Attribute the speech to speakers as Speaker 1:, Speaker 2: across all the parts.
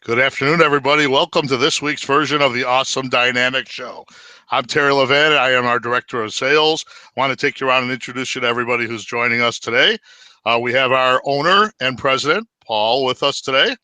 Speaker 1: Good afternoon, everybody. Welcome to this week's version of the Awesome Dynamic Show. I'm Terry Levin. I am our Director of Sales. I want to take you around and introduce you to everybody who's joining us today. We have our owner and president, Paul, with us today.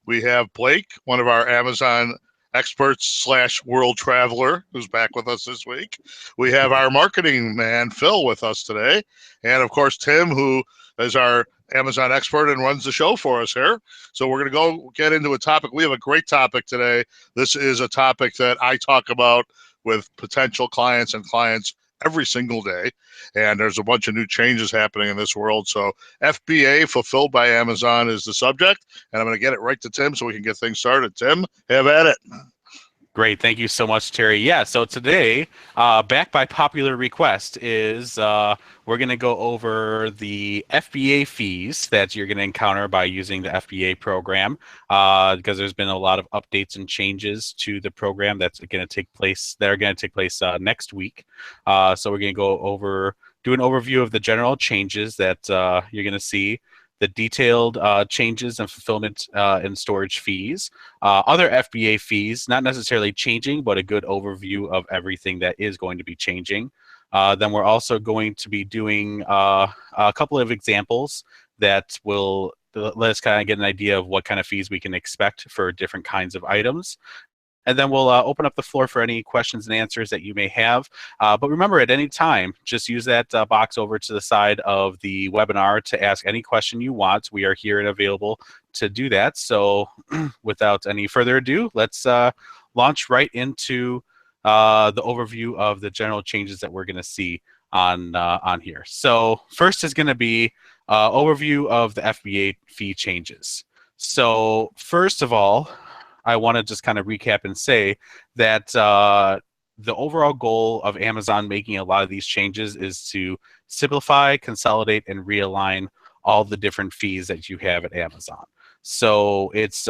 Speaker 1: We have Blake, one of our Amazon experts slash world traveler, who's back with us this week. We have our marketing man, Phil, with us today. And of course, Tim, who is our Amazon expert and runs the show for us here. So we're going to go get into a topic. We have a great topic today. This is a topic that I talk about with potential clients and clients every single day. And there's a bunch of new changes happening in this world. So FBA, Fulfilled by Amazon, is the subject. And I'm going to get it right to Tim so we can get things started. Tim, have at it.
Speaker 2: Great. Thank you so much, Terry. Yeah, so today, back by popular request, is we're going to go over the FBA fees that you're going to encounter by using the FBA program, because there's been a lot of updates and changes to the program that are going to take place next week. So we're going to do an overview of the general changes that you're going to see, the detailed changes in fulfillment and storage fees, other FBA fees, not necessarily changing, but a good overview of everything that is going to be changing. Then we're also going to be doing a couple of examples that will let us kind of get an idea of what kind of fees we can expect for different kinds of items. And then we'll open up the floor for any questions and answers that you may have. But remember, at any time, just use that box over to the side of the webinar to ask any question you want. We are here and available to do that. So without any further ado, let's launch right into the overview of the general changes that we're going to see on here. So first is going to be overview of the FBA fee changes. So first of all, I want to just kind of recap and say that the overall goal of Amazon making a lot of these changes is to simplify, consolidate, and realign all the different fees that you have at Amazon. So it's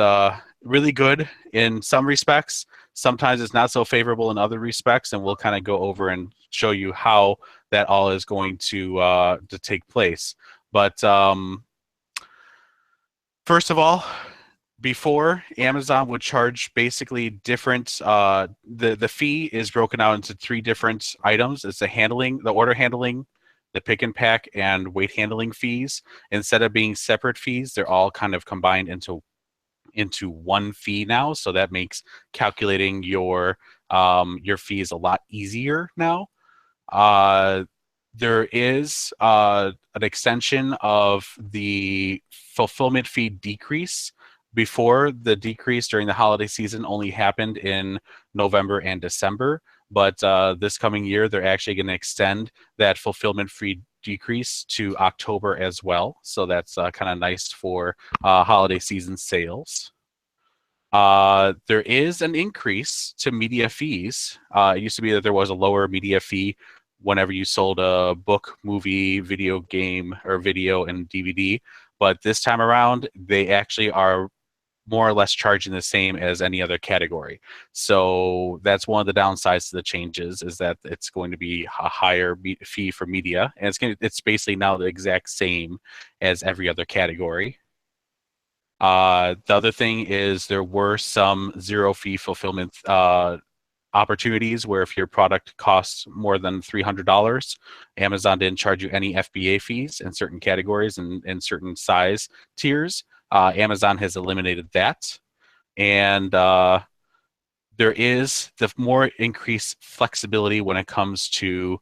Speaker 2: really good in some respects. Sometimes it's not so favorable in other respects, and we'll kind of go over and show you how that all is going to take place. But first of all, before, Amazon would charge basically different, the fee is broken out into three different items. It's the order handling, the pick and pack, and weight handling fees. Instead of being separate fees, they're all kind of combined into one fee now. So that makes calculating your fees a lot easier now. There is an extension of the fulfillment fee decrease. Before, the decrease during the holiday season only happened in November and December, but this coming year, they're actually going to extend that fulfillment fee decrease to October as well. So that's kind of nice for holiday season sales. There is an increase to media fees. It used to be that there was a lower media fee whenever you sold a book, movie, video game, or video and DVD. But this time around, they actually are more or less charging the same as any other category. So that's one of the downsides to the changes, is that it's going to be a higher fee for media, and it's basically now the exact same as every other category. The other thing is there were some zero fee fulfillment opportunities where if your product costs more than $300, Amazon didn't charge you any FBA fees in certain categories and certain size tiers. Amazon has eliminated that, and there is the more increased flexibility when it comes to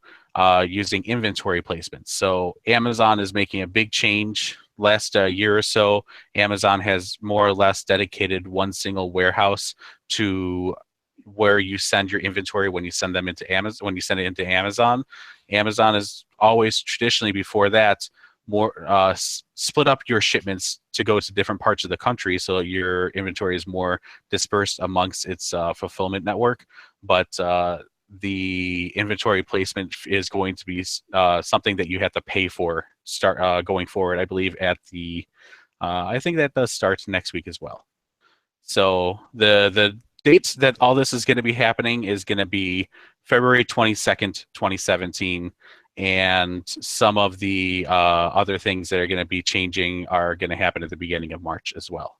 Speaker 2: using inventory placements. So Amazon is making a big change. Last year or so, Amazon has more or less dedicated one single warehouse to where you send your inventory when you send them into Amazon. When you send it into Amazon, Amazon is always traditionally before that more split up your shipments to go to different parts of the country so your inventory is more dispersed amongst its fulfillment network. But the inventory placement is going to be something that you have to pay for going forward. I believe I think that does start next week as well. So the dates that all this is going to be happening is going to be February 22nd, 2017. And some of the other things that are going to be changing are going to happen at the beginning of March as well.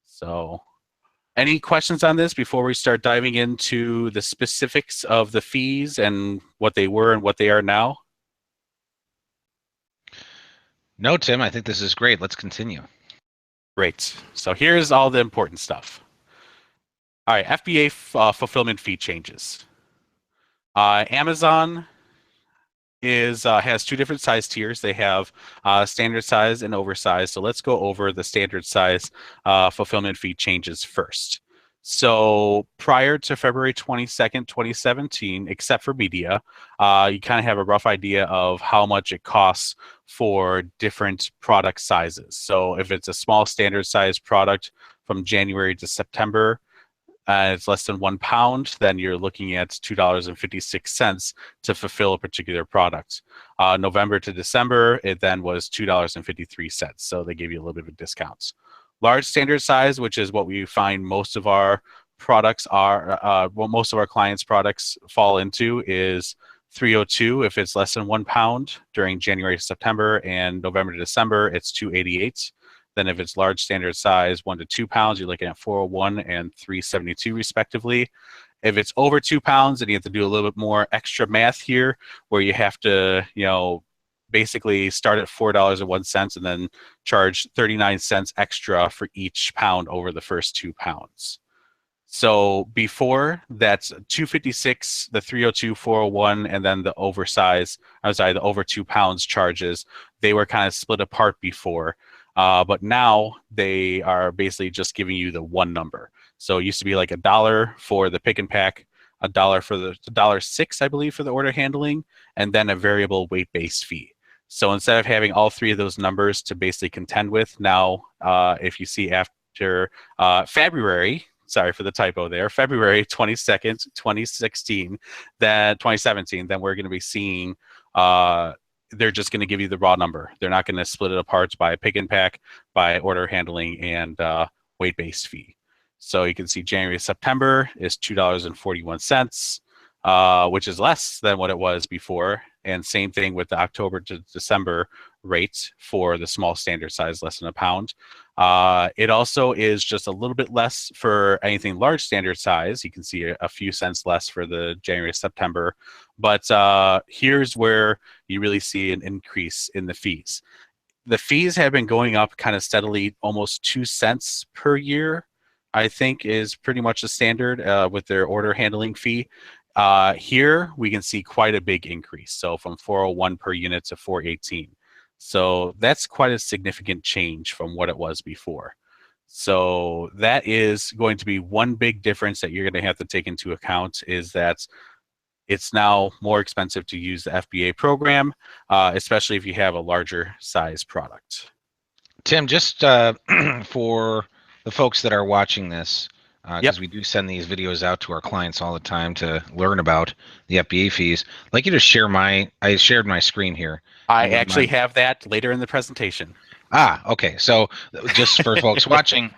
Speaker 2: So Any questions on this before we start diving into the specifics of the fees and what they were and what they are now?
Speaker 3: No, Tim, I think this is great. Let's continue.
Speaker 2: Great. So here's all the important stuff. All right, FBA fulfillment fee changes. Amazon has two different size tiers. They have standard size and oversized. So let's go over the standard size fulfillment fee changes first. So prior to February 22nd, 2017, except for media, you kind of have a rough idea of how much it costs for different product sizes. So if it's a small standard size product from January to September, it's less than 1 pound, then you're looking at $2.56 to fulfill a particular product. November to December, it then was $2.53. So they gave you a little bit of a discount. Large standard size, which is what we find most of our products are, what most of our clients' products fall into, is 302 if it's less than 1 pound during January to September, and November to December, it's 288. Then if it's large standard size, 1 to 2 pounds, you're looking at 401 and 372 respectively. If it's over 2 pounds, then you have to do a little bit more extra math here, where you have to, basically start at $4.01 and then charge 39 cents extra for each pound over the first 2 pounds. So before, that's 256, the 302, 401, and then the the over 2 pounds charges, they were kind of split apart before. But now they are basically just giving you the one number. So it used to be like $1 for the pick and pack, $1 for the $1.06, I believe, for the order handling, and then a variable weight-based fee. So instead of having all three of those numbers to basically contend with, now if you see after February, sorry for the typo there, February 22nd, 2016, then 2017, then we're going to be seeing they're just going to give you the raw number. They're not going to split it apart by pick and pack, by order handling, and weight-based fee. So you can see January to September is $2.41, which is less than what it was before. And same thing with the October to December rate for the small standard size, less than a pound. It also is just a little bit less for anything large standard size. You can see a few cents less for the January, September. But here's where you really see an increase in the fees. The fees have been going up kind of steadily, almost 2 cents per year, I think is pretty much the standard with their order handling fee. Here we can see quite a big increase. So from 401 per unit to 418. So that's quite a significant change from what it was before. So that is going to be one big difference that you're going to have to take into account, is that it's now more expensive to use the FBA program, especially if you have a larger size product.
Speaker 3: Tim, just for the folks that are watching this, because we do send these videos out to our clients all the time to learn about the FBA fees, I'd like you to share I shared my screen here.
Speaker 2: I actually have that later in the presentation.
Speaker 3: Okay. So just for folks watching,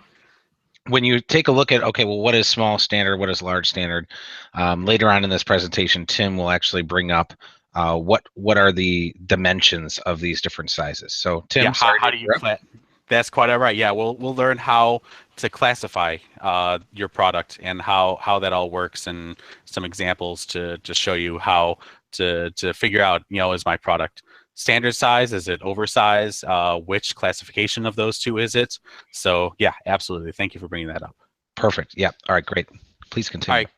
Speaker 3: when you take a look at, okay, well, what is small standard? What is large standard? Later on in this presentation, Tim will actually bring up what are the dimensions of these different sizes. So Tim,
Speaker 2: how do you that's quite all right. Yeah, we'll learn how to classify your product and how that all works, and some examples to show you how to figure out, is my product standard size? Is it oversized? Which classification of those two is it? So yeah, absolutely. Thank you for bringing that up.
Speaker 3: Perfect. Yeah. All right, great. Please continue.
Speaker 2: All right.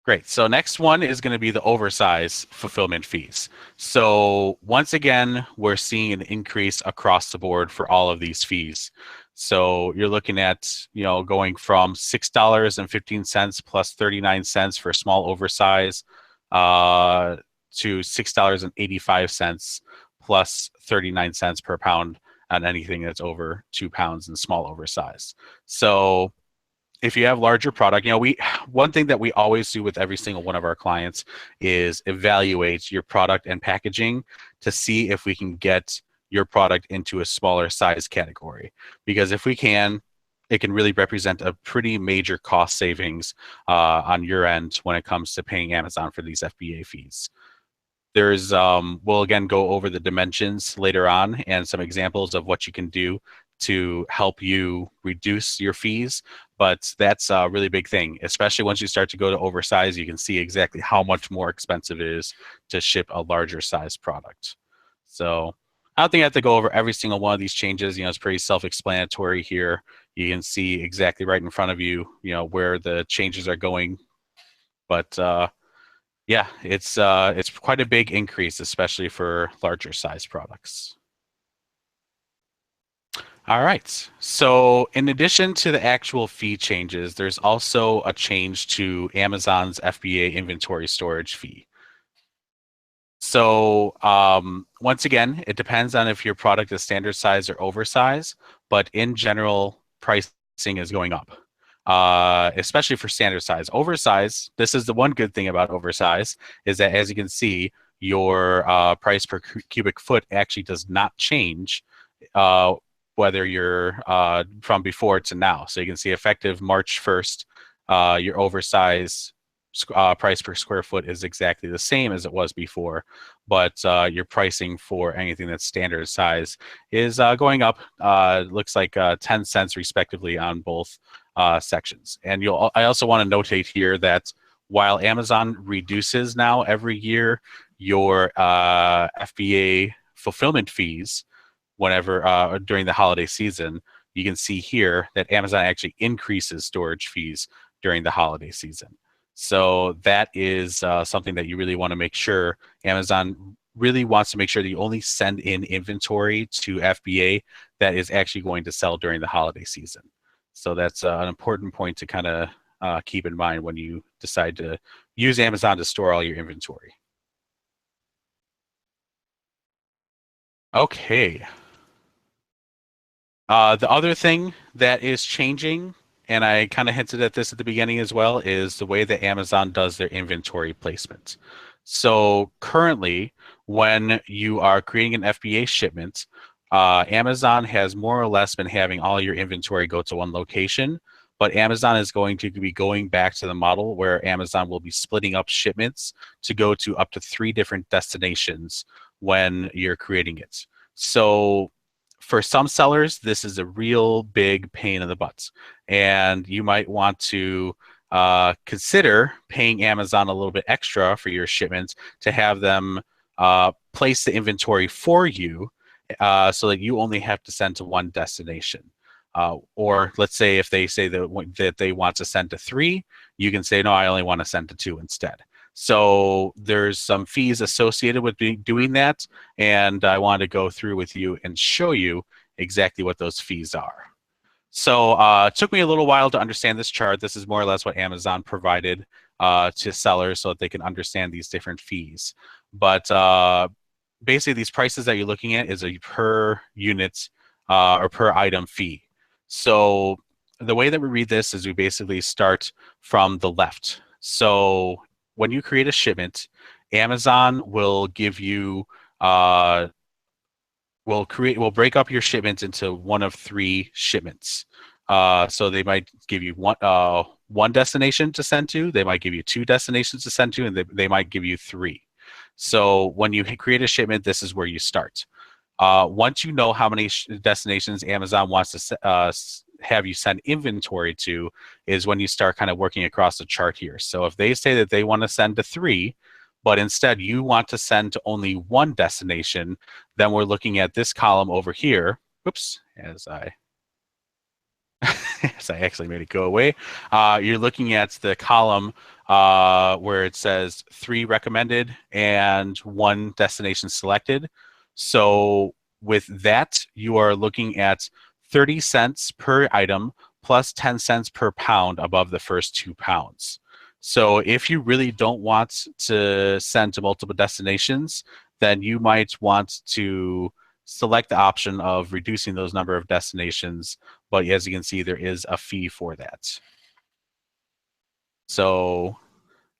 Speaker 2: Great. So next one is going to be the oversized fulfillment fees. So once again, we're seeing an increase across the board for all of these fees. So you're looking at, going from $6.15 plus 39 cents for small oversize to $6.85 plus 39 cents per pound on anything that's over 2 pounds in small oversize. So if you have larger product, one thing that we always do with every single one of our clients is evaluate your product and packaging to see if we can get your product into a smaller size category. Because if we can, it can really represent a pretty major cost savings on your end when it comes to paying Amazon for these FBA fees. We'll again go over the dimensions later on and some examples of what you can do to help you reduce your fees. But that's a really big thing, especially once you start to go to oversize. You can see exactly how much more expensive it is to ship a larger size product. So I don't think I have to go over every single one of these changes. It's pretty self-explanatory here. You can see exactly right in front of you, where the changes are going. But yeah, it's quite a big increase, especially for larger size products. All right. So in addition to the actual fee changes, there's also a change to Amazon's FBA inventory storage fee. So once again, it depends on if your product is standard size or oversize, but in general, pricing is going up, especially for standard size. Oversize, this is the one good thing about oversize, is that as you can see, your price per cubic foot actually does not change whether you're from before to now. So you can see effective March 1st, your oversize price per square foot is exactly the same as it was before, but your pricing for anything that's standard size is going up. Looks like 10 cents respectively on both sections. And I also want to notate here that while Amazon reduces now every year your FBA fulfillment fees whenever during the holiday season, you can see here that Amazon actually increases storage fees during the holiday season. So that is something that you really want to make sure. Amazon really wants to make sure that you only send in inventory to FBA that is actually going to sell during the holiday season. So that's an important point to kind of keep in mind when you decide to use Amazon to store all your inventory. Okay. The other thing that is changing, and I kind of hinted at this at the beginning as well, is the way that Amazon does their inventory placement. So currently, when you are creating an FBA shipment, Amazon has more or less been having all your inventory go to one location, but Amazon is going to be going back to the model where Amazon will be splitting up shipments to go to up to 3 different destinations when you're creating it. So for some sellers, this is a real big pain in the butts, and you might want to consider paying Amazon a little bit extra for your shipments to have them place the inventory for you so that you only have to send to one destination. Or let's say if they say that they want to send to 3, you can say, no, I only want to send to 2 instead. So there's some fees associated with doing that, and I want to go through with you and show you exactly what those fees are. So it took me a little while to understand this chart. This is more or less what Amazon provided to sellers so that they can understand these different fees. But basically, these prices that you're looking at is a per unit or per item fee. So the way that we read this is we basically start from the left. So when you create a shipment, Amazon will give you will break up your shipments into one of 3 shipments. So they might give you one destination to send to, they might give you 2 destinations to send to, and they might give you 3. So when you create a shipment, this is where you start. Once you know how many destinations Amazon wants to have you send inventory to, is when you start kind of working across the chart here. So if they say that they want to send to 3, but instead you want to send to only 1 destination, then we're looking at this column over here. Oops, as I actually made it go away. You're looking at the column where it says 3 recommended and 1 destination selected. So with that, you are looking at 30 cents per item plus 10 cents per pound above the first 2 pounds. So if you really don't want to send to multiple destinations, then you might want to select the option of reducing those number of destinations. But as you can see, there is a fee for that. So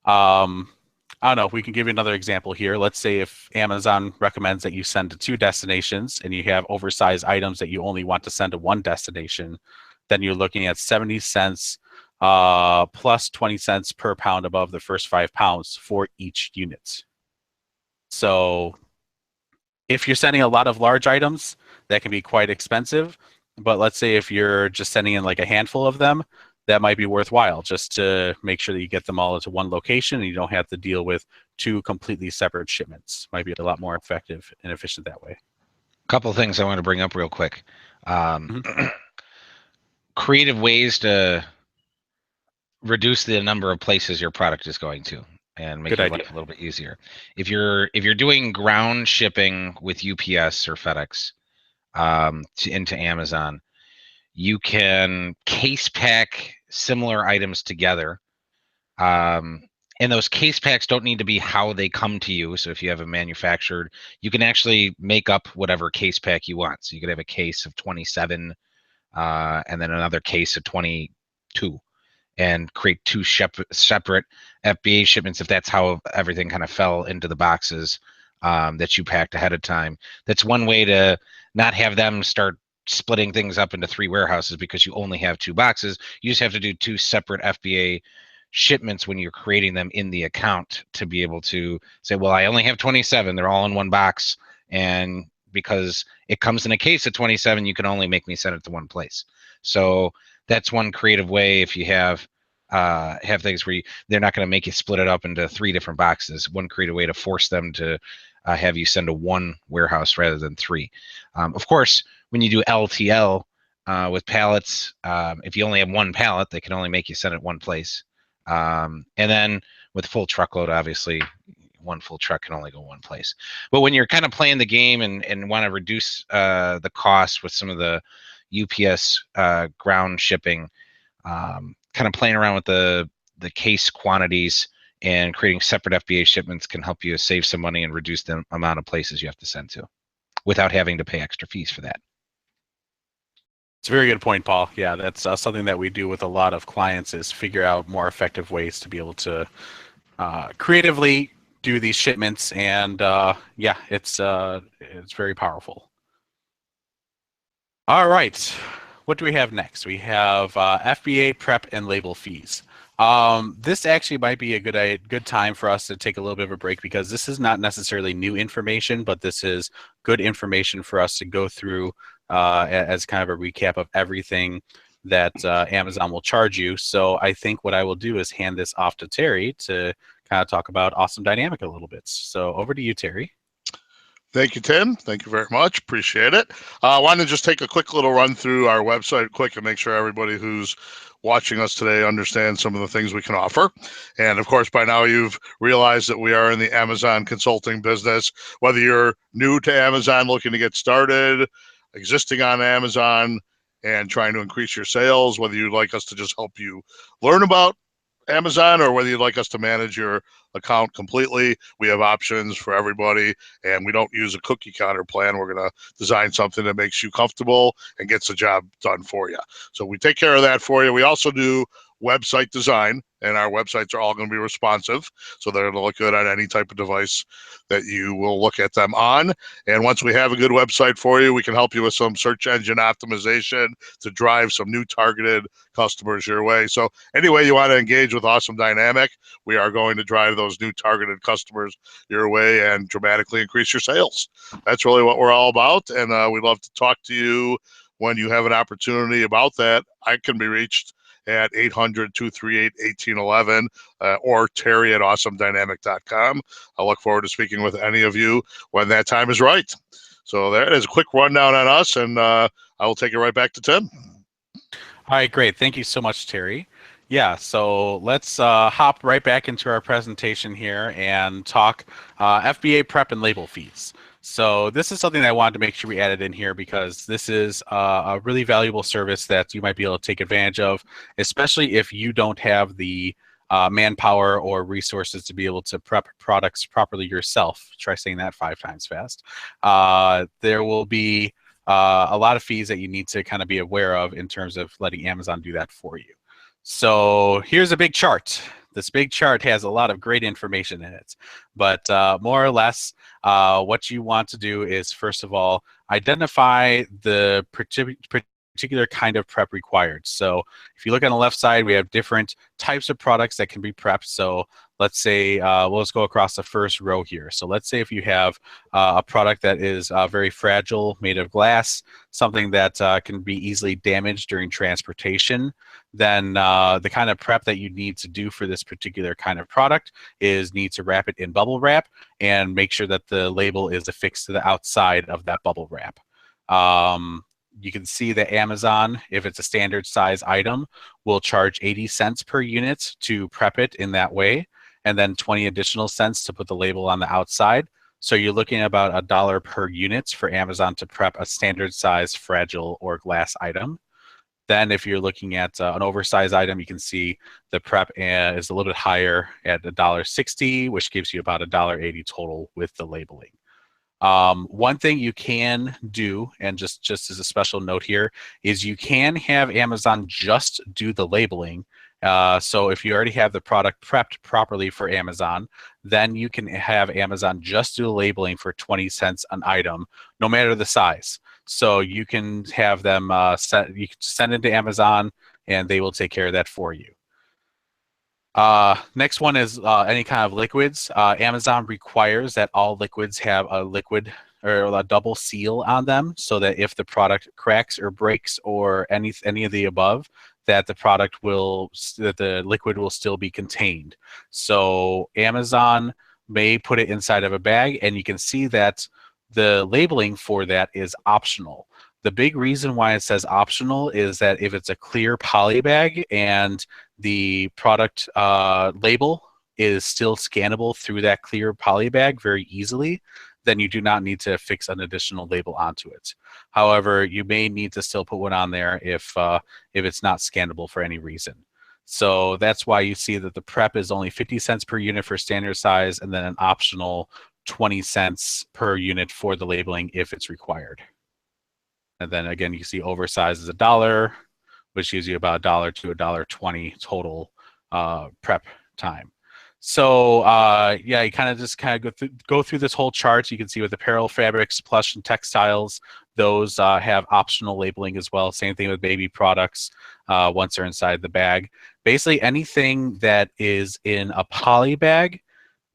Speaker 2: I don't know if we can give you another example here. Let's say if Amazon recommends that you send to 2 destinations and you have oversized items that you only want to send to 1 destination, then you're looking at 70 cents plus 20 cents per pound above the first 5 pounds for each unit. So if you're sending a lot of large items, that can be quite expensive. But let's say if you're just sending in like a handful of them, that might be worthwhile just to make sure that you get them all into one location and you don't have to deal with two completely separate shipments. Might be a lot more effective and efficient that way.
Speaker 3: Couple things I want to bring up real quick.
Speaker 2: Mm-hmm.
Speaker 3: Creative ways to reduce the number of places your product is going to and make
Speaker 2: Good
Speaker 3: your
Speaker 2: idea.
Speaker 3: life a little bit easier. If you're doing ground shipping with UPS or FedEx into Amazon, you can case pack similar items together. And those case packs don't need to be how they come to you. So if you have a manufactured, you can actually make up whatever case pack you want. So you could have a case of 27 and then another case of 22 and create two separate FBA shipments if that's how everything kind of fell into the boxes that you packed ahead of time. That's one way to not have them start splitting things up into 3 warehouses because you only have 2 boxes. You just have to do 2 separate FBA shipments when you're creating them in the account to be able to say, well, I only have 27. They're all in one box. And because it comes in a case of 27, you can only make me send it to one place. So that's one creative way. If you have things where they're not going to make you split it up into 3 different boxes, one creative way to force them to have you send to 1 warehouse rather than 3. Of course, when you do LTL with pallets, if you only have 1 pallet, they can only make you send it 1 place. And then with full truckload, obviously, 1 full truck can only go 1 place. But when you're kind of playing the game and want to reduce the cost with some of the UPS ground shipping, kind of playing around with the case quantities and creating separate FBA shipments can help you save some money and reduce the amount of places you have to send to without having to pay extra fees for that.
Speaker 2: It's a very good point, Paul. Yeah, that's something that we do with a lot of clients is figure out more effective ways to be able to creatively do these shipments, and yeah, it's very powerful. All right, what do we have next? We have FBA prep and label fees. This actually might be a good time for us to take a little bit of a break because this is not necessarily new information, but this is good information for us to go through as kind of a recap of everything that Amazon will charge you. So I think what I will do is hand this off to Terry to kind of talk about Awesome Dynamic a little bit. So over to you, Terry.
Speaker 1: Thank you, Tim. Thank you very much. Appreciate it. I wanted to just take a quick little run through our website quick and make sure everybody who's watching us today understands some of the things we can offer. And of course, by now you've realized that we are in the Amazon consulting business. Whether you're new to Amazon, looking to get started, existing on Amazon, and trying to increase your sales, whether you'd like us to just help you learn about Amazon or whether you'd like us to manage your account completely, we have options for everybody, and we don't use a cookie counter plan. We're going to design something that makes you comfortable and gets the job done for you. So we take care of that for you. We also do website design, and our websites are all going to be responsive, so they're going to look good on any type of device that you will look at them on. And once we have a good website for you, we can help you with some search engine optimization to drive some new targeted customers your way. So anyway you want to engage with Awesome Dynamic, we are going to drive those new targeted customers your way and dramatically increase your sales. That's really what we're all about, and we'd love to talk to you when you have an opportunity about that. I can be reached at 800-238-1811 or Terry at awesomedynamic.com. I look forward to speaking with any of you when that time is right. So there is a quick rundown on us, and I will take it right back to Tim.
Speaker 2: All right, great. Thank you so much, Terry. Yeah, so let's hop right back into our presentation here and talk FBA prep and label fees. So this is something that I wanted to make sure we added in here because this is a really valuable service that you might be able to take advantage of, especially if you don't have the manpower or resources to be able to prep products properly yourself. Try saying that 5 times fast. There will be a lot of fees that you need to kind of be aware of in terms of letting Amazon do that for you. So here's a big chart. This big chart has a lot of great information in it, but more or less what you want to do is, first of all, identify the particular kind of prep required. So if you look on the left side, we have different types of products that can be prepped. So let's say, let's go across the first row here. So let's say if you have a product that is very fragile, made of glass, something that can be easily damaged during transportation, then the kind of prep that you need to do for this particular kind of product is need to wrap it in bubble wrap and make sure that the label is affixed to the outside of that bubble wrap. You can see that Amazon, if it's a standard size item, will charge 80 cents per unit to prep it in that way, and then 20 additional cents to put the label on the outside. So you're looking at about $1 per unit for Amazon to prep a standard size fragile or glass item. Then if you're looking at an oversized item, you can see the prep is a little bit higher at $1.60, which gives you about $1.80 total with the labeling. One thing you can do, and just as a special note here, is you can have Amazon just do the labeling. So if you already have the product prepped properly for Amazon, then you can have Amazon just do the labeling for 20 cents an item, no matter the size. So you can have them you can send it to Amazon, and they will take care of that for you. Next one is any kind of liquids. Amazon requires that all liquids have a liquid or a double seal on them, so that if the product cracks or breaks or any of the above, that the liquid will still be contained. So Amazon may put it inside of a bag, and you can see that the labeling for that is optional. The big reason why it says optional is that if it's a clear poly bag and the product label is still scannable through that clear poly bag very easily, then you do not need to fix an additional label onto it. However, you may need to still put one on there if it's not scannable for any reason. So that's why you see that the prep is only 50 cents per unit for standard size, and then an optional 20 cents per unit for the labeling if it's required. And then again, you see oversized is $1, which gives you about $1 to $1.20 total prep time. So yeah, you kind of go through this whole chart. You can see with apparel, fabrics, plush, and textiles, those have optional labeling as well. Same thing with baby products once they're inside the bag. Basically, anything that is in a poly bag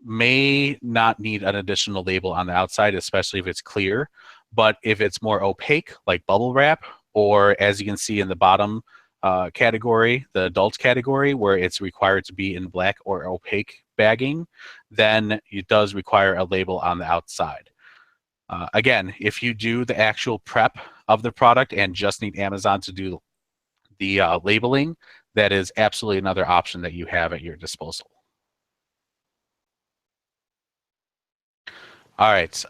Speaker 2: may not need an additional label on the outside, especially if it's clear. But if it's more opaque, like bubble wrap, or as you can see in the bottom category, the adult category, where it's required to be in black or opaque bagging, then it does require a label on the outside. Again, if you do the actual prep of the product and just need Amazon to do the labeling, that is absolutely another option that you have at your disposal. All right.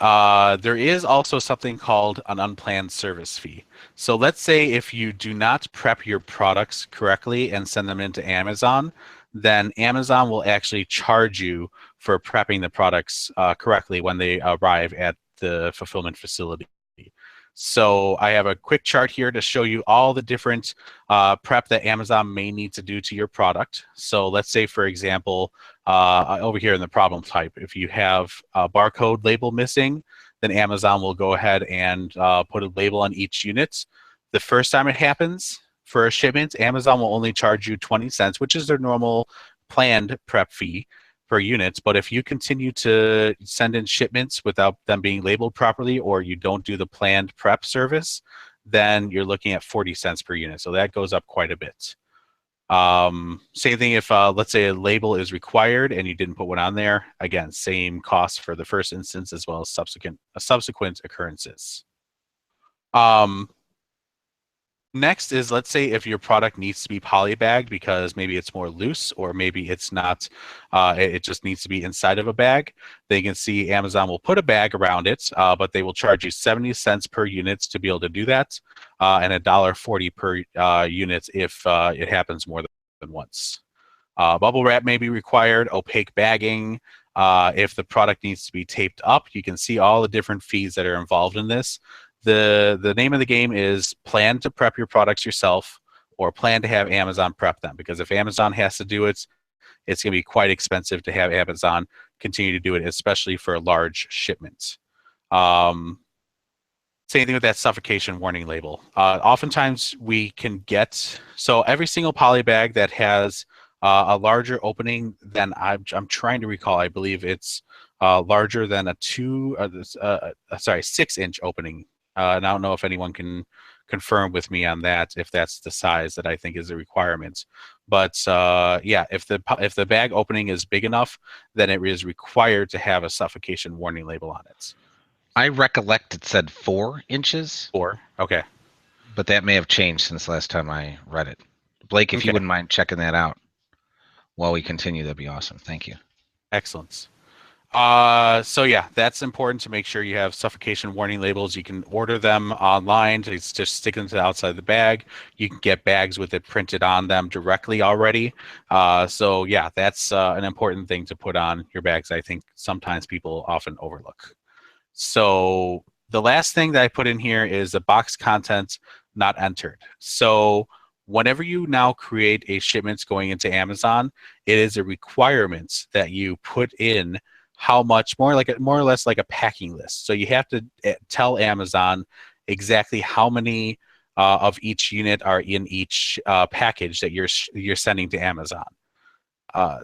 Speaker 2: There is also something called an unplanned service fee. So let's say if you do not prep your products correctly and send them into Amazon, then Amazon will actually charge you for prepping the products correctly when they arrive at the fulfillment facility. So I have a quick chart here to show you all the different prep that Amazon may need to do to your product. So let's say, for example, over here in the problem type, if you have a barcode label missing, then Amazon will go ahead and put a label on each unit. The first time it happens for a shipment, Amazon will only charge you 20 cents, which is their normal planned prep fee per unit. But if you continue to send in shipments without them being labeled properly, or you don't do the planned prep service, then you're looking at 40 cents per unit. So that goes up quite a bit. Same thing if let's say a label is required and you didn't put one on there. Again, same cost for the first instance as well as subsequent occurrences. Next is, let's say if your product needs to be polybagged because maybe it's more loose, or maybe it's not, it just needs to be inside of a bag. Then you can see Amazon will put a bag around it, but they will charge you 70 cents per unit to be able to do that, and $1.40 per unit if it happens more than once. Bubble wrap may be required, opaque bagging. If the product needs to be taped up, you can see all the different fees that are involved in this. The name of the game is plan to prep your products yourself, or plan to have Amazon prep them, because if Amazon has to do it, it's going to be quite expensive to have Amazon continue to do it, especially for large shipments. Same thing with that suffocation warning label. Oftentimes we can get, so every single poly bag that has a larger opening than I'm trying to recall, I believe it's larger than a 6-inch opening. And I don't know if anyone can confirm with me on that, if that's the size that I think is a requirement. But yeah, if the bag opening is big enough, then it is required to have a suffocation warning label on it.
Speaker 3: I recollect it said 4 inches.
Speaker 2: 4, okay.
Speaker 3: But that may have changed since last time I read it. Blake, if you wouldn't mind checking that out while we continue, that'd be awesome. Thank you.
Speaker 2: Excellent. So yeah, that's important to make sure you have suffocation warning labels. You can order them online. Just stick them to the outside of the bag. You can get bags with it printed on them directly already. So yeah, that's an important thing to put on your bags. I think sometimes people often overlook. So the last thing that I put in here is the box content not entered. So whenever you now create a shipment going into Amazon, it is a requirement that you put in how much, more or less like a packing list. So you have to tell Amazon exactly how many of each unit are in each package that you're sending to Amazon.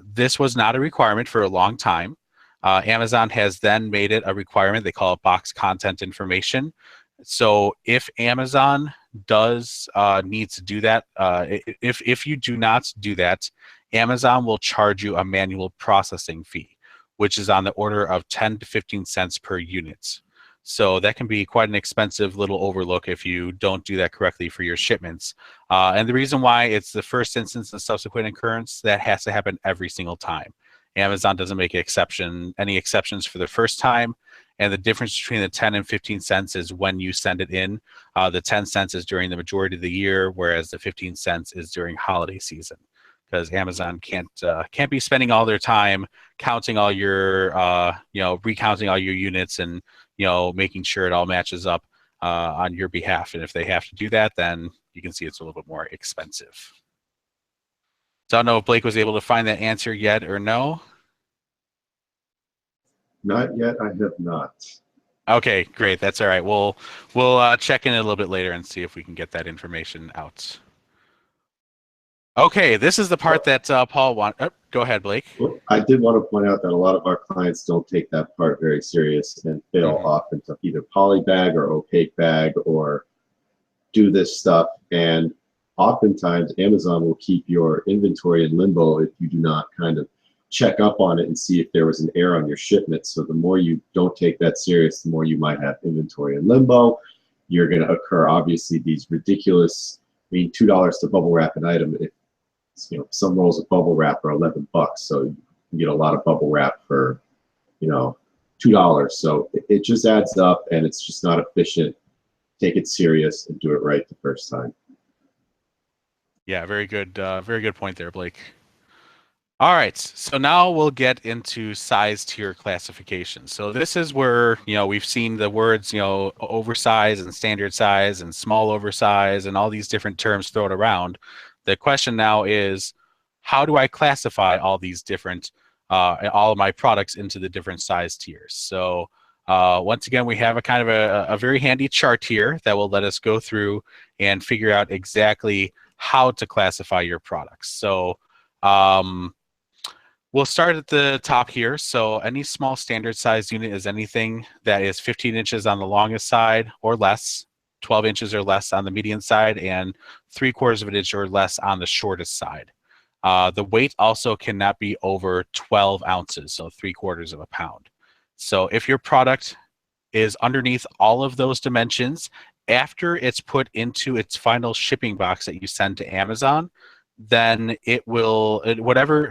Speaker 2: This was not a requirement for a long time. Amazon has then made it a requirement. They call it box content information. So if Amazon does need to do that, if you do not do that, Amazon will charge you a manual processing fee, which is on the order of 10 to 15 cents per unit. So that can be quite an expensive little overlook if you don't do that correctly for your shipments. And the reason why it's the first instance and subsequent occurrence, that has to happen every single time. Amazon doesn't make any exceptions for the first time. And the difference between the 10 and 15 cents is when you send it in. The 10 cents is during the majority of the year, whereas the 15 cents is during holiday season. Because Amazon can't be spending all their time counting all your, recounting all your units and, making sure it all matches up on your behalf. And if they have to do that, then you can see it's a little bit more expensive. So I don't know if Blake was able to find that answer yet or no.
Speaker 4: Not yet. I have not.
Speaker 2: Okay, great. That's all right. We'll check in a little bit later and see if we can get that information out. Okay, this is the part that Paul wants. Oh, go ahead, Blake.
Speaker 4: Well, I did want to point out that a lot of our clients don't take that part very serious and fail off into either poly bag or opaque bag or do this stuff. And oftentimes Amazon will keep your inventory in limbo if you do not kind of check up on it and see if there was an error on your shipment. So the more you don't take that serious, the more you might have inventory in limbo. You're going to occur, obviously, these ridiculous, $2 to bubble wrap an item. Some rolls of bubble wrap are $11, so you get a lot of bubble wrap for, $2. So it just adds up, and it's just not efficient. Take it serious and do it right the first time.
Speaker 2: Yeah, very good point there, Blake. All right, so now we'll get into size tier classification. So this is where, we've seen the words, oversize and standard size and small oversize and all these different terms thrown around. The question now is, how do I classify all these different, all of my products into the different size tiers? So once again, we have a kind of a very handy chart here that will let us go through and figure out exactly how to classify your products. So we'll start at the top here. So any small standard size unit is anything that is 15 inches on the longest side or less, 12 inches or less on the median side, and 3/4 of an inch or less on the shortest side. The weight also cannot be over 12 ounces, so 3/4 of a pound. So if your product is underneath all of those dimensions, after it's put into its final shipping box that you send to Amazon, then it will,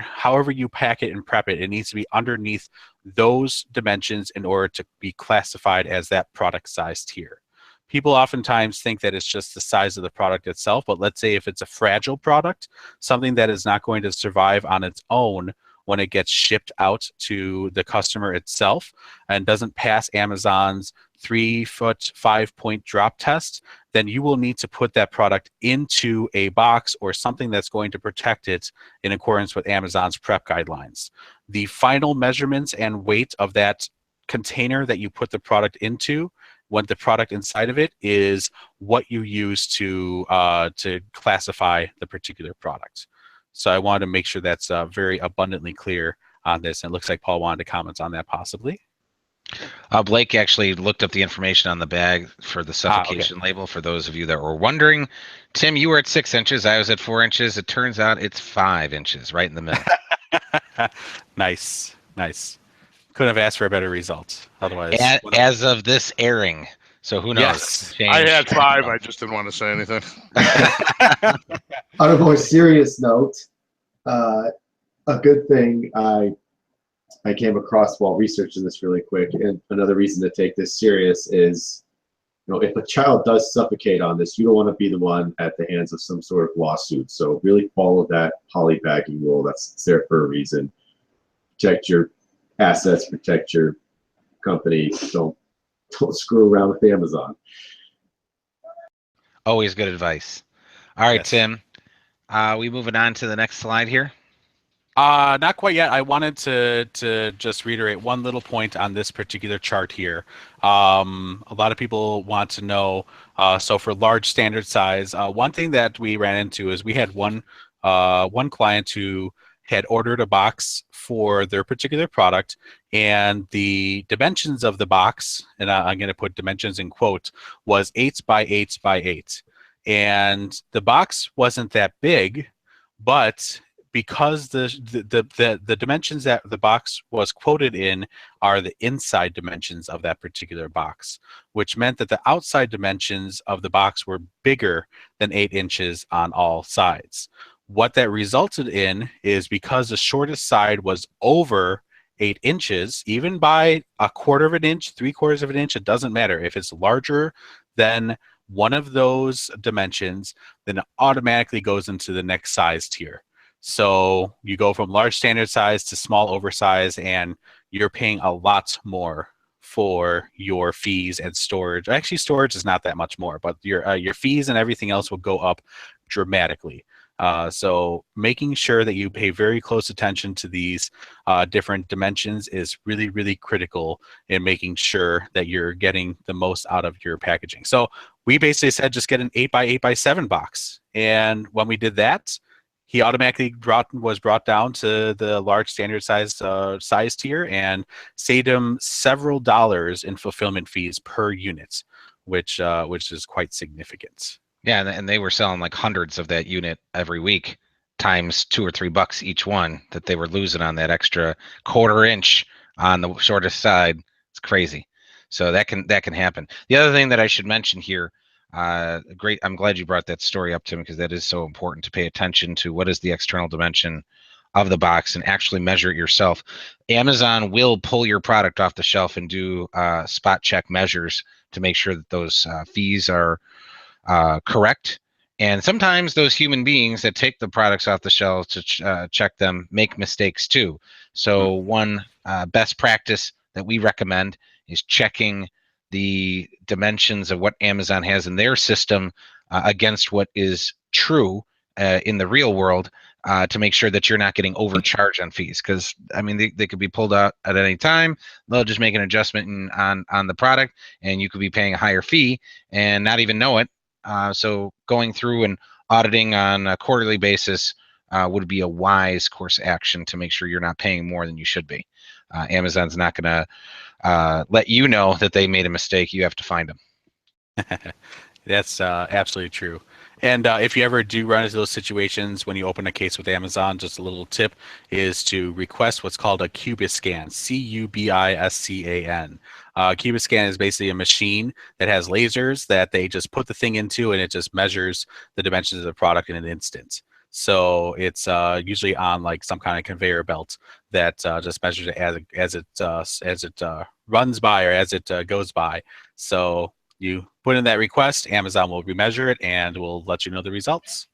Speaker 2: however you pack it and prep it, it needs to be underneath those dimensions in order to be classified as that product size tier. People oftentimes think that it's just the size of the product itself, but let's say if it's a fragile product, something that is not going to survive on its own when it gets shipped out to the customer itself and doesn't pass Amazon's 3-foot 5-point drop test, then you will need to put that product into a box or something that's going to protect it in accordance with Amazon's prep guidelines. The final measurements and weight of that container that you put the product into when the product inside of it is what you use to classify the particular product. So I wanted to make sure that's very abundantly clear on this. And it looks like Paul wanted to comment on that possibly.
Speaker 3: Blake actually looked up the information on the bag for the suffocation label. For those of you that were wondering, Tim, you were at 6 inches. I was at 4 inches. It turns out it's 5 inches, right in the middle.
Speaker 2: Nice. Couldn't have asked for a better result. Otherwise,
Speaker 3: as of this airing. So who knows?
Speaker 2: Yes.
Speaker 1: I had 5. I just didn't want to say anything.
Speaker 4: On a more serious note, a good thing I came across while researching this really quick, and another reason to take this serious is, if a child does suffocate on this, you don't want to be the one at the hands of some sort of lawsuit. So really follow that polybagging rule. That's there for a reason. Protect your assets, protect your company. Don't screw around with Amazon.
Speaker 3: Always good advice. All right,
Speaker 2: Yes.
Speaker 3: Tim. We moving on to the next slide here.
Speaker 2: Not quite yet. I wanted to just reiterate one little point on this particular chart here. A lot of people want to know, so for large standard size, one thing that we ran into is we had one client who had ordered a box for their particular product, and the dimensions of the box, and I'm going to put dimensions in quote, was 8 by 8 by 8. And the box wasn't that big, but because the dimensions that the box was quoted in are the inside dimensions of that particular box, which meant that the outside dimensions of the box were bigger than 8 inches on all sides. What that resulted in is, because the shortest side was over 8 inches, even by 1/4 of an inch, 3/4 of an inch, it doesn't matter. If it's larger than one of those dimensions, then it automatically goes into the next size tier. So you go from large standard size to small oversize, and you're paying a lot more for your fees and storage. Actually, storage is not that much more, but your fees and everything else will go up dramatically. So making sure that you pay very close attention to these different dimensions is really, really critical in making sure that you're getting the most out of your packaging. So we basically said just get an 8 by 8 by 7 box. And when we did that, he automatically was brought down to the large standard size tier, and saved him several dollars in fulfillment fees per unit, which is quite significant.
Speaker 3: Yeah, and they were selling like hundreds of that unit every week, times $2 or $3 each one that they were losing on that extra 1/4 inch on the shortest side. It's crazy. So that can happen. The other thing that I should mention here, great. I'm glad you brought that story up, Tim, because that is so important to pay attention to. What is the external dimension of the box, and actually measure it yourself. Amazon will pull your product off the shelf and do spot check measures to make sure that those fees are correct. And sometimes those human beings that take the products off the shelf to check them make mistakes too. So one best practice that we recommend is checking the dimensions of what Amazon has in their system against what is true in the real world, to make sure that you're not getting overcharged on fees. Because I mean, they could be pulled out at any time. They'll just make an adjustment on the product, and you could be paying a higher fee and not even know it. So going through and auditing on a quarterly basis would be a wise course of action to make sure you're not paying more than you should be. Amazon's not going to let you know that they made a mistake. You have to find them.
Speaker 2: That's absolutely true. And if you ever do run into those situations when you open a case with Amazon, just a little tip is to request what's called a Cubiscan, Cubiscan. Cubiscan is basically a machine that has lasers that they just put the thing into, and it just measures the dimensions of the product in an instant. So it's usually on like some kind of conveyor belt that just measures it as it runs by, or as it goes by. So you put in that request, Amazon will remeasure it and will let you know the results.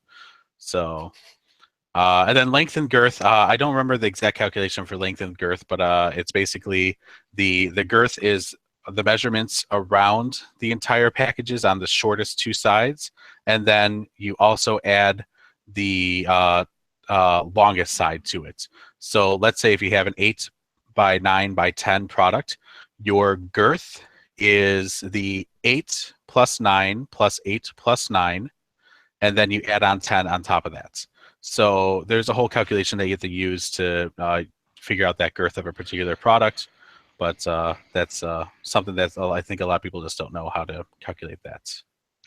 Speaker 2: So, and then length and girth. I don't remember the exact calculation for length and girth, but it's basically the girth is the measurements around the entire packages on the shortest 2 sides, and then you also add the longest side to it. So let's say if you have an 8 by 9 by 10 product, your girth is the 8 plus 9 plus 8 plus 9, and then you add on 10 on top of that. So there's a whole calculation that you have to use to figure out that girth of a particular product. But that's something that I think a lot of people just don't know how to calculate that.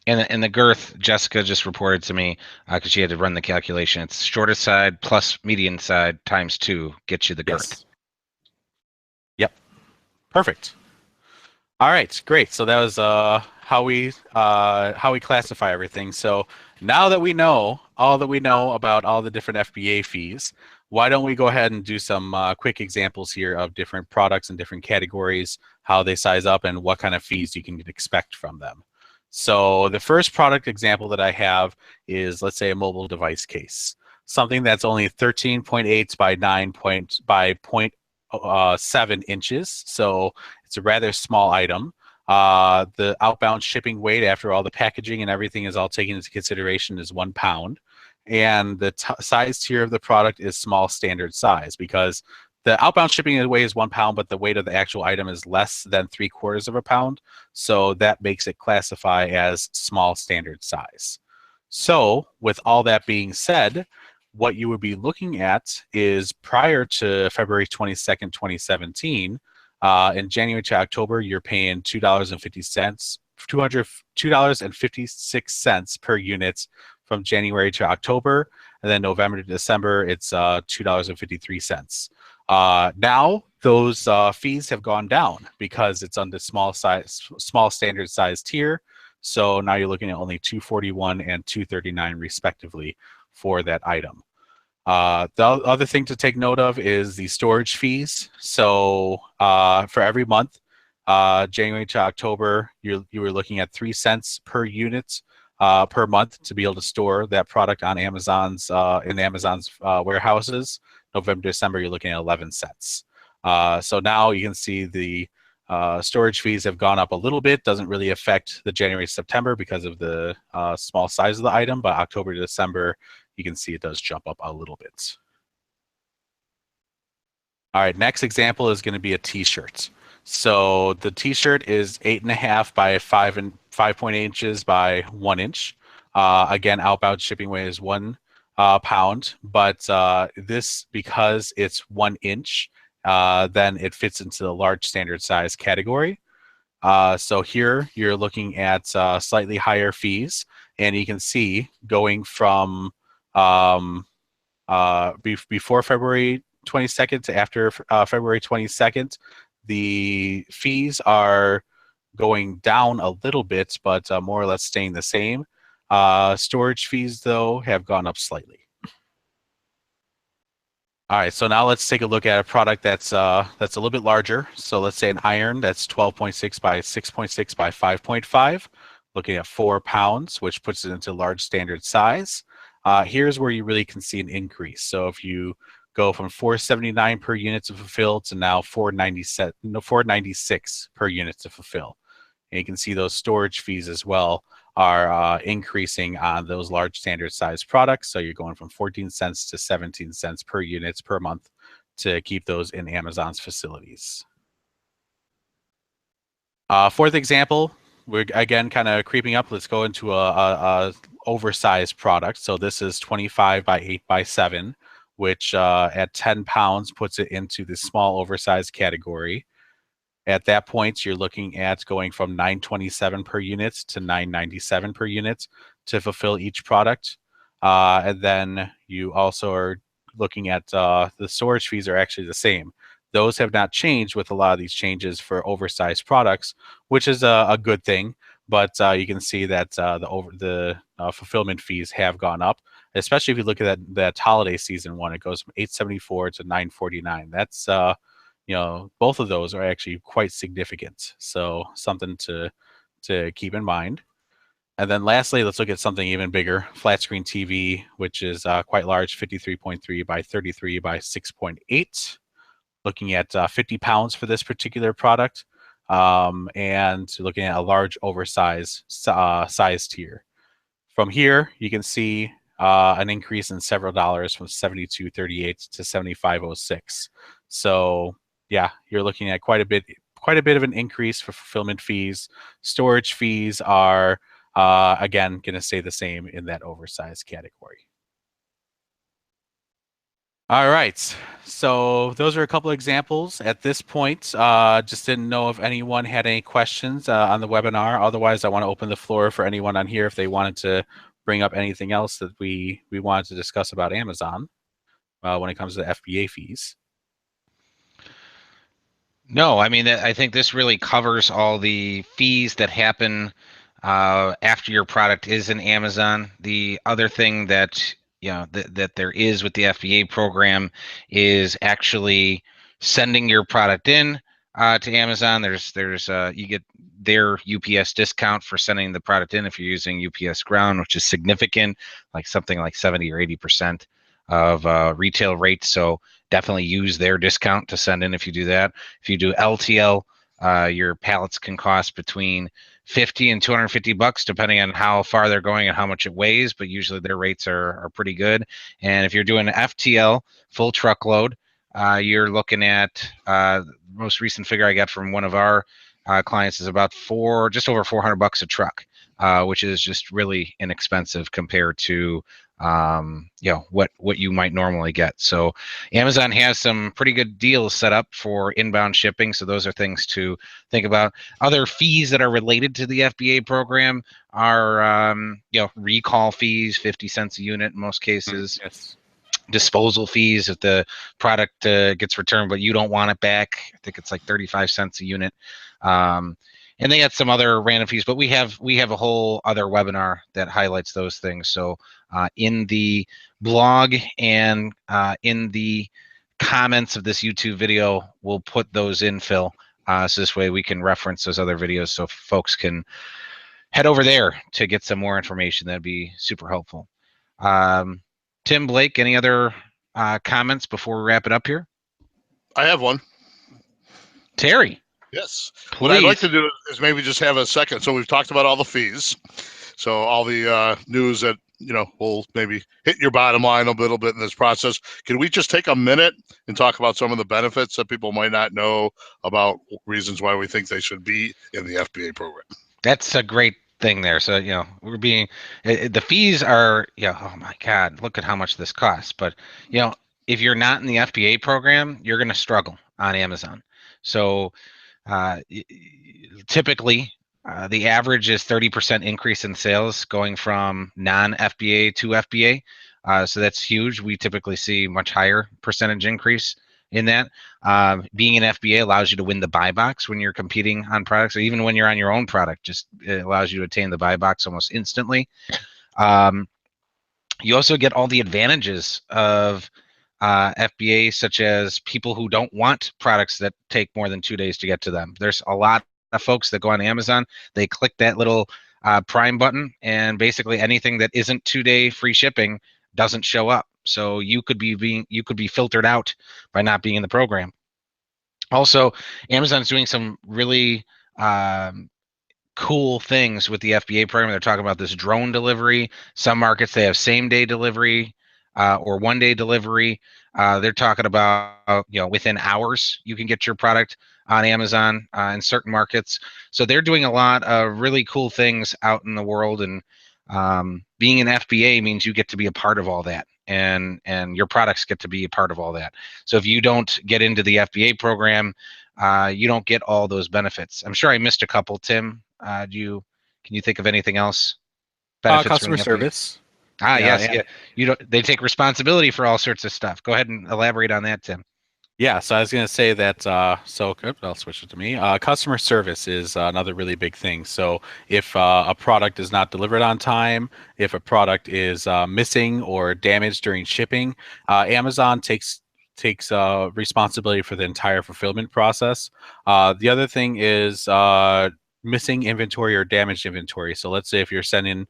Speaker 3: And the girth, Jessica just reported to me because she had to run the calculation. It's shortest side plus median side times 2 gets you the girth.
Speaker 2: Yes. Yep. Perfect. All right, great. So that was how we classify everything. So now that we know all that we know about all the different FBA fees, why don't we go ahead and do some quick examples here of different products and different categories, how they size up, and what kind of fees you can expect from them. So the first product example that I have is, let's say, a mobile device case, something that's only 13.8 by 9 by 0.7 inches. So it's a rather small item. The outbound shipping weight, after all the packaging and everything is all taken into consideration, is 1 pound. And the size tier of the product is small standard size, because the outbound shipping weight is 1 pound, but the weight of the actual item is less than 3/4 of a pound. So that makes it classify as small standard size. So with all that being said, what you would be looking at is, prior to February 22nd, 2017, in January to October, you're paying $2.50, $2.56 per unit from January to October, and then November to December, it's $2.53. Now those fees have gone down because it's on the small standard size tier. So now you're looking at only $241 and $239 respectively for that item. The other thing to take note of is the storage fees. So for every month, January to October, you were looking at 3 cents per unit per month to be able to store that product on Amazon's in Amazon's warehouses. November, December, you're looking at 11 cents. So now you can see the storage fees have gone up a little bit. Doesn't really affect the January, September because of the small size of the item, but October to December, you can see it does jump up a little bit. All right, next example is going to be a t-shirt. So the t-shirt is 8.5 by 5.8 inches by 1 inch. Again, outbound shipping weight is 1 pound, but this, because it's 1 inch, then it fits into the large standard size category. So here you're looking at slightly higher fees, and you can see going from before February 22nd to after February 22nd, the fees are going down a little bit, but more or less staying the same. Storage fees, though, have gone up slightly. All right, so now let's take a look at a product that's a little bit larger. So let's say an iron that's 12.6 by 6.6 by 5.5, looking at 4 pounds, which puts it into large standard size. Here's where you really can see an increase. So if you go from $4.79 per unit to fulfill to now $4.96 per unit to fulfill. And you can see those storage fees as well are increasing on those large standard size products. So you're going from 14 cents to 17 cents per unit per month to keep those in Amazon's facilities. Fourth example, we're again kind of creeping up. Let's go into a oversized product. So this is 25 by 8 by 7, which at 10 pounds puts it into the small oversized category. At that point, you're looking at going from $9.27 per unit to $9.97 per unit to fulfill each product. And then you also are looking at the storage fees are actually the same. Those have not changed with a lot of these changes for oversized products, which is a good thing. But you can see that the fulfillment fees have gone up, especially if you look at that holiday season one. It goes from $8.74 to $9.49. That's both of those are actually quite significant. So something to keep in mind. And then lastly, let's look at something even bigger, flat screen TV, which is quite large, 53.3 by 33 by 6.8. Looking at 50 pounds for this particular product, and looking at a large oversized size tier. From here, you can see an increase in several dollars from $72.38 to $75.06. So yeah, you're looking at quite a bit quite a bit of an increase for fulfillment fees. Storage fees are, again, going to stay the same in that oversized category. All right, so those are a couple of examples at this point. Just didn't know if anyone had any questions on the webinar. Otherwise, I want to open the floor for anyone on here if they wanted to bring up anything else that we wanted to discuss about Amazon when it comes to FBA fees.
Speaker 3: No, I mean, I think this really covers all the fees that happen after your product is in Amazon. The other thing that that there is with the FBA program is actually sending your product in to Amazon. There's you get their UPS discount for sending the product in if you're using UPS Ground, which is significant, like something like 70 or 80% of retail rates. So definitely use their discount to send in if you do that. If you do LTL, your pallets can cost between 50 and 250 bucks, depending on how far they're going and how much it weighs, but usually their rates are pretty good. And if you're doing FTL, full truckload, you're looking at most recent figure I got from one of our clients is about just over 400 bucks a truck, which is just really inexpensive compared to what you might normally get. So Amazon has some pretty good deals set up for inbound shipping. So those are things to think about. Other fees that are related to the FBA program are recall fees, 50 cents a unit in most cases.
Speaker 2: Yes.
Speaker 3: Disposal fees if the product gets returned but you don't want it back. I think it's like 35 cents a unit. And they had some other random fees, but we have a whole other webinar that highlights those things. So in the blog and in the comments of this YouTube video, we'll put those in, Phil. So this way we can reference those other videos so folks can head over there to get some more information. That'd be super helpful. Tim, Blake, any other comments before we wrap it up here?
Speaker 1: I have one.
Speaker 3: Terry.
Speaker 1: Yes.
Speaker 3: Please.
Speaker 1: What I'd like to do is maybe just have a second. So we've talked about all the fees. So all the news that, will maybe hit your bottom line a little bit in this process. Can we just take a minute and talk about some of the benefits that people might not know about, reasons why we think they should be in the FBA program?
Speaker 3: That's a great thing there. So, the fees are, oh my God, look at how much this costs. But, if you're not in the FBA program, you're going to struggle on Amazon. So typically, the average is 30% increase in sales going from non-FBA to FBA. So that's huge. We typically see much higher percentage increase in that. Being an FBA allows you to win the buy box when you're competing on products, or even when you're on your own product, it allows you to attain the buy box almost instantly. You also get all the advantages of FBA, such as people who don't want products that take more than 2 days to get to them. There's a lot of folks that go on Amazon, they click that little Prime button, and basically anything that isn't 2-day free shipping doesn't show up. So you could be filtered out by not being in the program. Also, Amazon's doing some really cool things with the FBA program. They're talking about this drone delivery. Some markets, they have same-day delivery or one-day delivery. They're talking about, within hours, you can get your product on Amazon in certain markets. So they're doing a lot of really cool things out in the world. And being an FBA means you get to be a part of all that. And your products get to be a part of all that. So if you don't get into the FBA program, you don't get all those benefits. I'm sure I missed a couple, Tim. Can you think of anything else? Benefits
Speaker 2: Customer service.
Speaker 3: Yes. They take responsibility for all sorts of stuff. Go ahead and elaborate on that, Tim.
Speaker 2: Yeah, so I was going to say that, I'll switch it to me. Customer service is another really big thing. So if a product is not delivered on time, if a product is missing or damaged during shipping, Amazon takes responsibility for the entire fulfillment process. The other thing is missing inventory or damaged inventory. So let's say if you're sending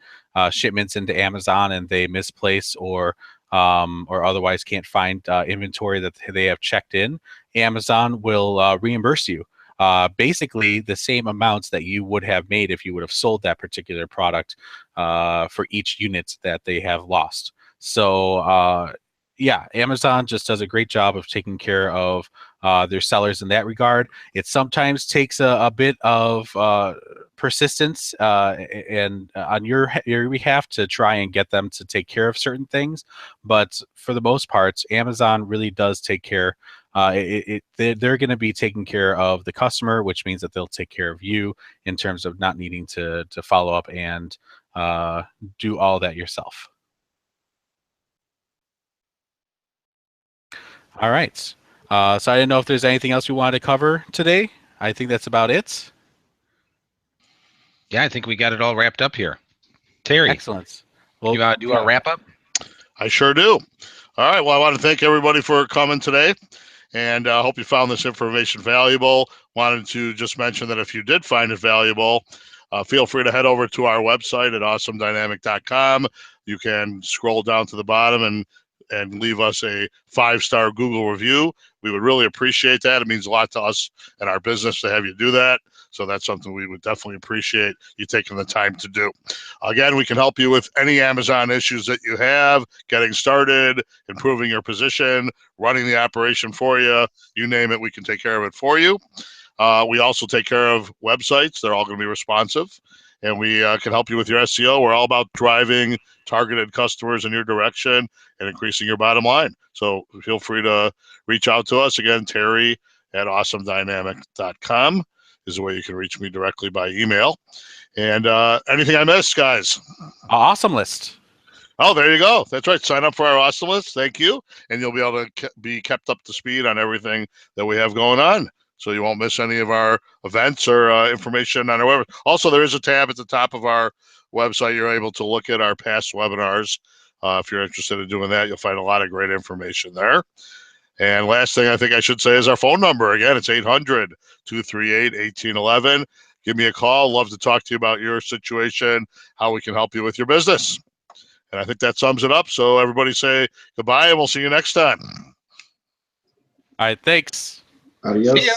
Speaker 2: shipments into Amazon and they misplace or otherwise can't find inventory that they have checked in, Amazon will reimburse you basically the same amounts that you would have made if you would have sold that particular product for each unit that they have lost. So yeah, Amazon just does a great job of taking care of their sellers in that regard. It sometimes takes a bit of persistence and on your behalf to try and get them to take care of certain things, but for the most part, Amazon really does take care. They're going to be taking care of the customer, which means that they'll take care of you in terms of not needing to follow up and do all that yourself. All right. So I didn't know if there's anything else we wanted to cover today. I think that's about it.
Speaker 3: Yeah, I think we got it all wrapped up here. Terry,
Speaker 2: Excellent. Well,
Speaker 3: you do our wrap up?
Speaker 1: I sure do. All right. Well, I want to thank everybody for coming today, and I hope you found this information valuable. Wanted to just mention that if you did find it valuable, feel free to head over to our website at awesomedynamic.com. You can scroll down to the bottom and leave us a 5-star Google review. We would really appreciate that. It means a lot to us and our business to have you do that. So that's something we would definitely appreciate you taking the time to do. Again, we can help you with any Amazon issues that you have, getting started, improving your position, running the operation for you. You name it, we can take care of it for you. We also take care of websites. They're all going to be responsive. And we can help you with your SEO. We're all about driving targeted customers in your direction and increasing your bottom line. So feel free to reach out to us. Again, Terry at awesomedynamic.com is the way you can reach me directly by email. And anything I missed, guys?
Speaker 2: Awesome list.
Speaker 1: Oh, there you go. That's right. Sign up for our awesome list. Thank you. And you'll be able to be kept up to speed on everything that we have going on. So you won't miss any of our events or information on our website. Also, there is a tab at the top of our website. You're able to look at our past webinars. If you're interested in doing that, you'll find a lot of great information there. And last thing I think I should say is our phone number. Again, it's 800-238-1811. Give me a call. Love to talk to you about your situation, how we can help you with your business. And I think that sums it up. So everybody say goodbye, and we'll see you next time.
Speaker 2: All right. Thanks.
Speaker 4: Adios.
Speaker 3: See ya.